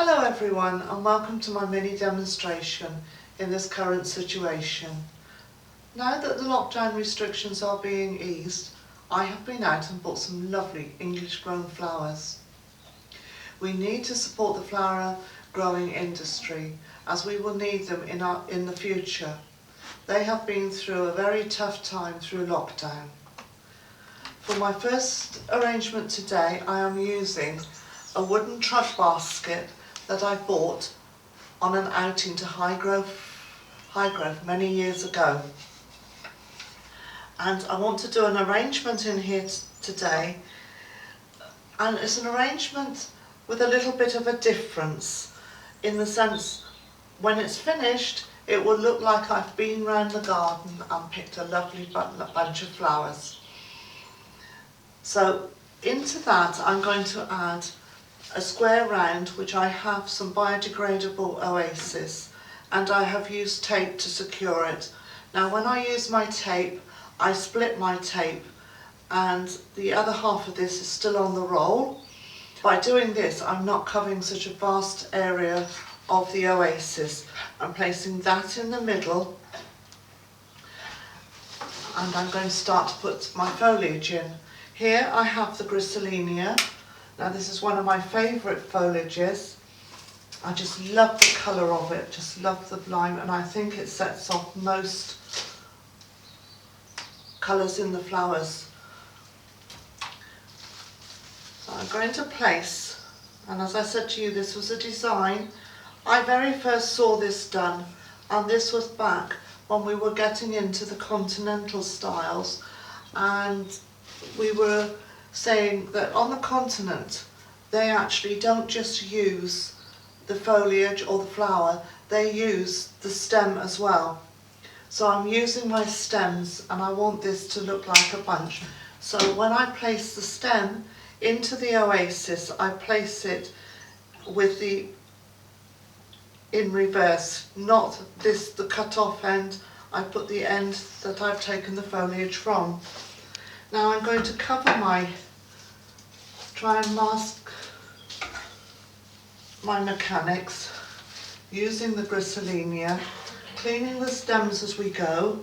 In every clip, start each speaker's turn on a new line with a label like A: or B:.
A: Hello everyone and welcome to my mini demonstration in this current situation. Now that the lockdown restrictions are being eased, I have been out and bought some lovely English grown flowers. We need to support the flower growing industry as we will need them in the future. They have been through a very tough time through lockdown. For my first arrangement today, I am using a wooden truck basket that I bought on an outing to Highgrove many years ago. And I want to do an arrangement in here today, and it's an arrangement with a little bit of a difference in the sense when it's finished it will look like I've been round the garden and picked a lovely bunch of flowers. So into that I'm going to add a square round which I have some biodegradable oasis, and I have used tape to secure it. Now when I use my tape, I split my tape and the other half of this is still on the roll. By doing this I'm not covering such a vast area of the oasis. I'm placing that in the middle and I'm going to start to put my foliage in. Here I have the Grisselinia. Now this is one of my favourite foliages. I just love the colour of it, just love the lime, and I think it sets off most colours in the flowers. So I'm going to place, and as I said to you, this was a design. I very first saw this done, and this was back when we were getting into the continental styles, and we were saying that on the continent they actually don't just use the foliage or the flower, they use the stem as well. So I'm using my stems and I want this to look like a bunch. So when I place the stem into the oasis, I place it with the in reverse, not the cut off end. I put the end that I've taken the foliage from. Now I'm going to try and mask my mechanics using the Grisselinia, cleaning the stems as we go.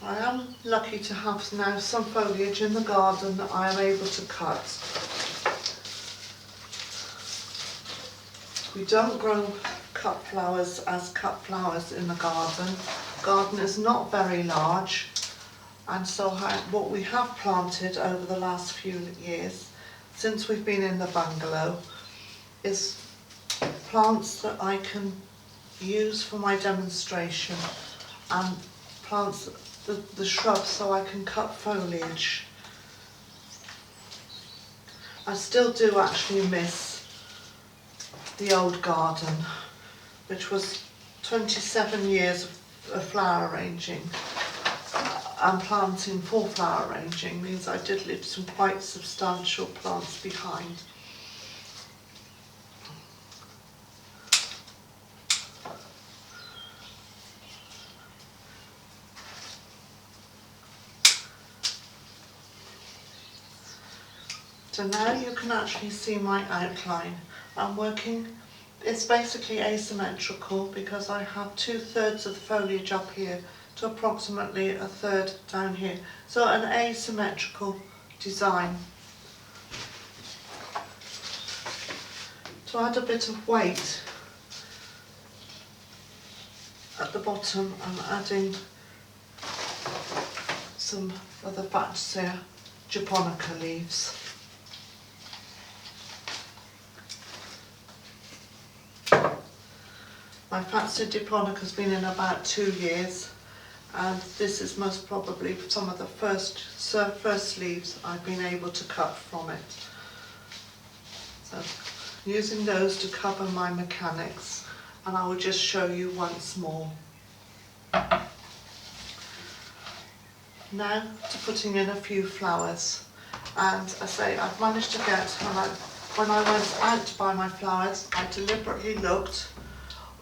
A: I am lucky to have now some foliage in the garden that I am able to cut. We don't grow cut flowers as cut flowers in the garden. The garden is not very large, and so what we have planted over the last few years since we've been in the bungalow is plants that I can use for my demonstration, and plants, the shrubs, so I can cut foliage. I still do actually miss the old garden, which was 27 years of flower arranging and planting for flower arranging. Means I did leave some quite substantial plants behind. So now you can actually see my outline. I'm working, it's basically asymmetrical because I have 2/3 of the foliage up here to approximately 1/3 down here. So an asymmetrical design. To add a bit of weight at the bottom, I'm adding some of the Fatsia japonica leaves. My Fatsia japonica has been in about 2 years, and this is most probably some of the first leaves I've been able to cut from it. So using those to cover my mechanics, and I will just show you once more. Now to putting in a few flowers, and I say I've managed to get, when I went out to buy my flowers, I deliberately looked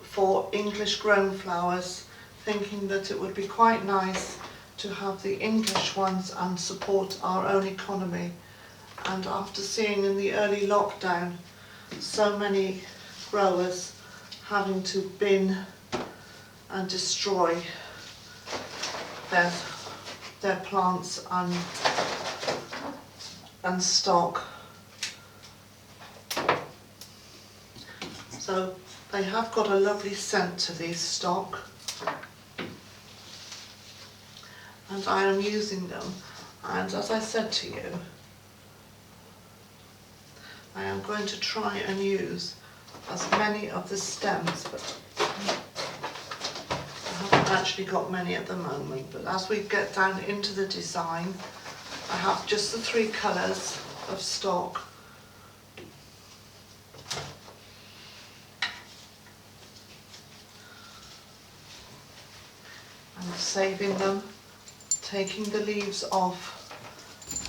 A: for English grown flowers thinking that it would be quite nice to have the English ones and support our own economy. And after seeing in the early lockdown so many growers having to bin and destroy their plants and stock. So they have got a lovely scent to these stock, and I am using them. And as I said to you, I am going to try and use as many of the stems, but I haven't actually got many at the moment. But as we get down into the design, I have just the 3 colours of stock. I'm saving them, taking the leaves off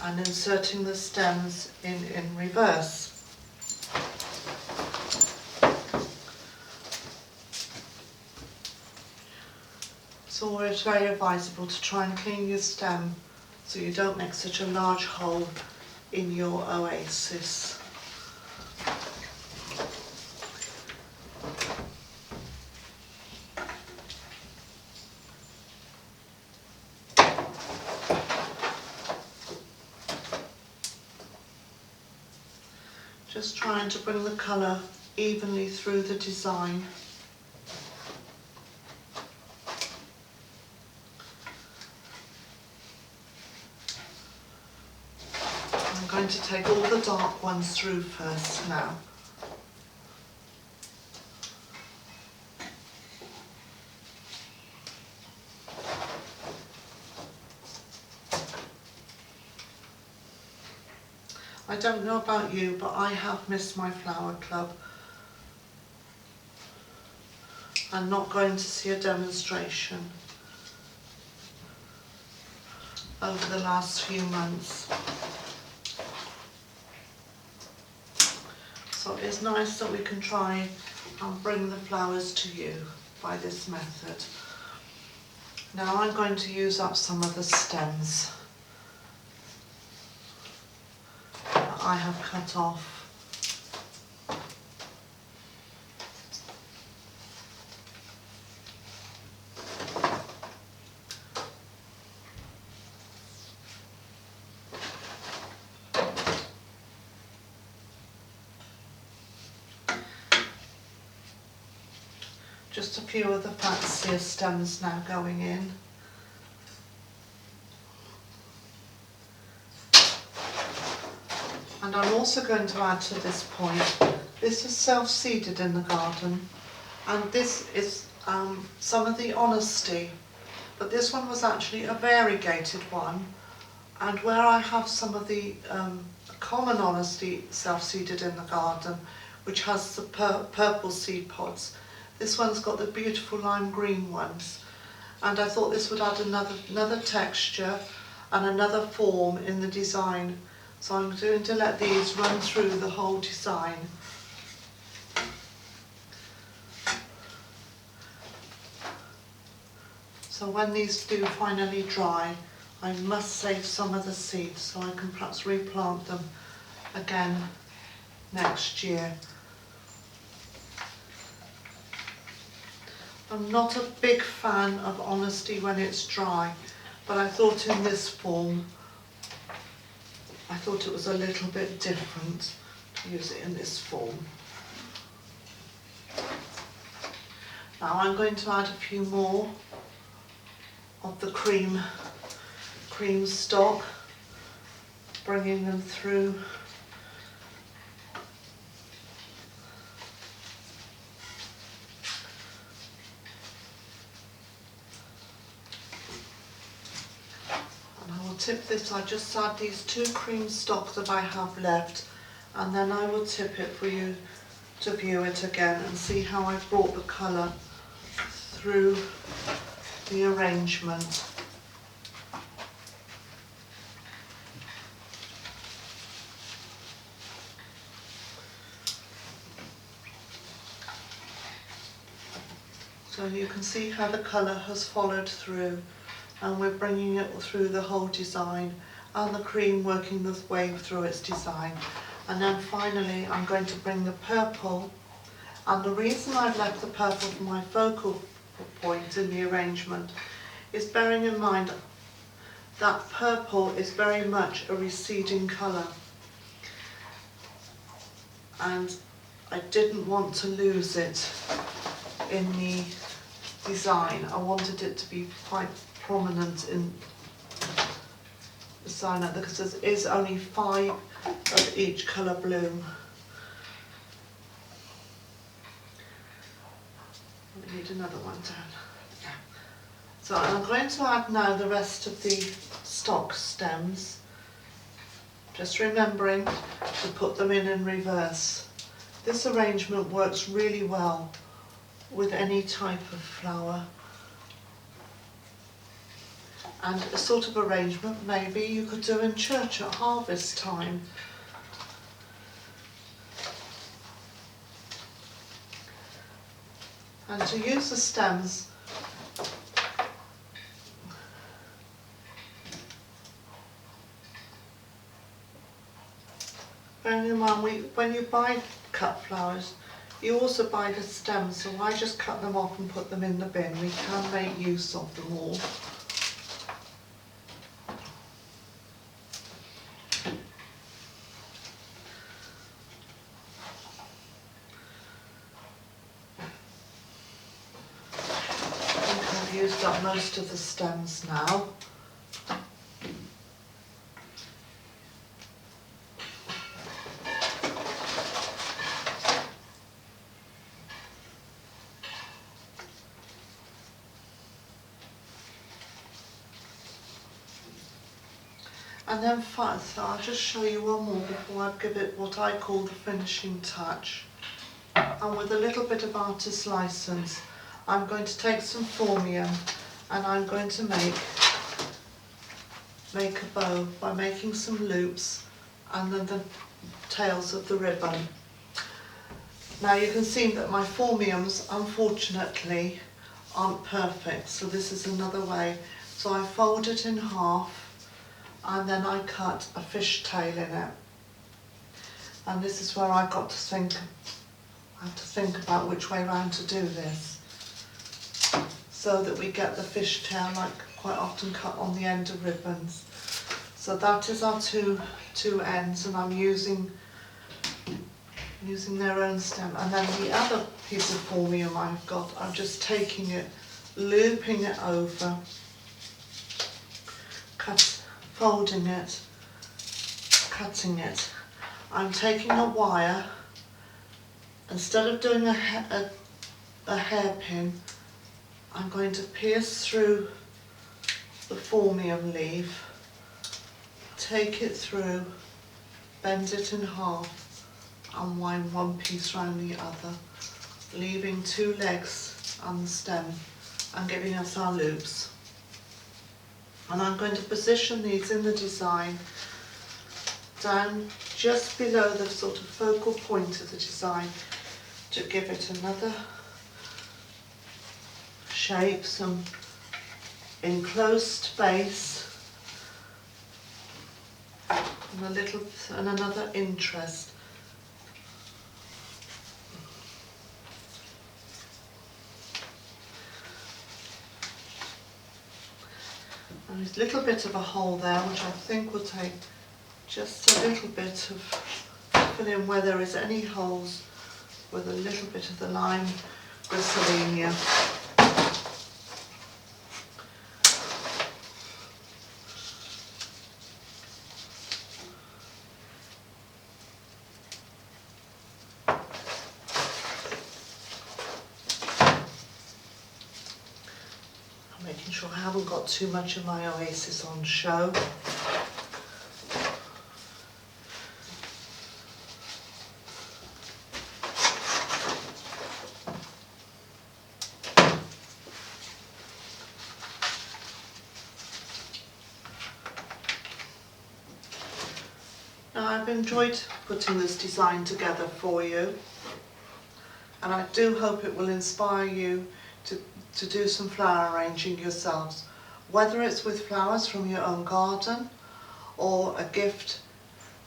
A: and inserting the stems in reverse. It's always very advisable to try and clean your stem so you don't make such a large hole in your oasis. Just trying to bring the colour evenly through the design. I'm going to take all the dark ones through first now. I don't know about you, but I have missed my flower club. I'm not going to see a demonstration over the last few months. So it's nice that we can try and bring the flowers to you by this method. Now I'm going to use up some of the stems that I have cut off. Just a few of the fancier stems now going in. And I'm also going to add to this point, this is self-seeded in the garden, and this is some of the honesty, but this one was actually a variegated one, and where I have some of the common honesty self-seeded in the garden, which has the purple seed pods, this one's got the beautiful lime green ones, and I thought this would add another texture and another form in the design. So I'm going to let these run through the whole design. So when these do finally dry, I must save some of the seeds so I can perhaps replant them again next year. I'm not a big fan of honesty when it's dry, but I thought in this form, I thought it was a little bit different to use it in this form. Now I'm going to add a few more of the cream stock, bringing them through. Tip this, I just add these 2 cream stock that I have left, and then I will tip it for you to view it again and see how I've brought the colour through the arrangement. So So you can see how the colour has followed through, and we're bringing it through the whole design, and the cream working its way through its design. And then finally I'm going to bring the purple, and the reason I've left the purple for my focal point in the arrangement is bearing in mind that purple is very much a receding colour, and I didn't want to lose it in the design. I wanted it to be quite prominent in the sign because there is only 5 of each colour bloom. We need another one down. Yeah. So I'm going to add now the rest of the stock stems, just remembering to put them in reverse. This arrangement works really well with any type of flower, and a sort of arrangement maybe you could do in church at harvest time. And to use the stems, bearing in mind when you buy cut flowers, you also buy the stems, so I just cut them off and put them in the bin. We can make use of them all. I think I've used up most of the stems now. And then so I'll just show you one more before I give it what I call the finishing touch. And with a little bit of artist's license, I'm going to take some formium and I'm going to make a bow by making some loops and then the tails of the ribbon. Now you can see that my formiums unfortunately aren't perfect, so this is another way. So I fold it in half and then I cut a fishtail in it. And this is where I have to think about which way round to do this, so that we get the fishtail like quite often cut on the end of ribbons. So that is our two ends, and I'm using their own stem. And then the other piece of formium I've got, I'm just taking it, looping it over, folding it, cutting it. I'm taking a wire, instead of doing a hairpin, I'm going to pierce through the formium leaf, take it through, bend it in half and wind one piece round the other, leaving 2 legs on the stem and giving us our loops. And I'm going to position these in the design down just below the sort of focal point of the design to give it another shape, some enclosed space and another interest. And there's a little bit of a hole there, which I think will take just a little bit of fill in where there is any holes with a little bit of the lime grissellenia. Making sure I haven't got too much of my oasis on show. Now I've enjoyed putting this design together for you, and I do hope it will inspire you to, to do some flower arranging yourselves, whether it's with flowers from your own garden or a gift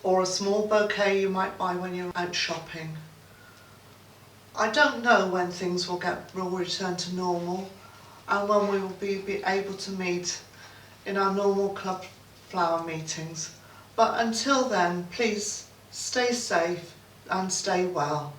A: or a small bouquet you might buy when you're out shopping. I don't know when things will return to normal and when we will be able to meet in our normal club flower meetings. But until then, please stay safe and stay well.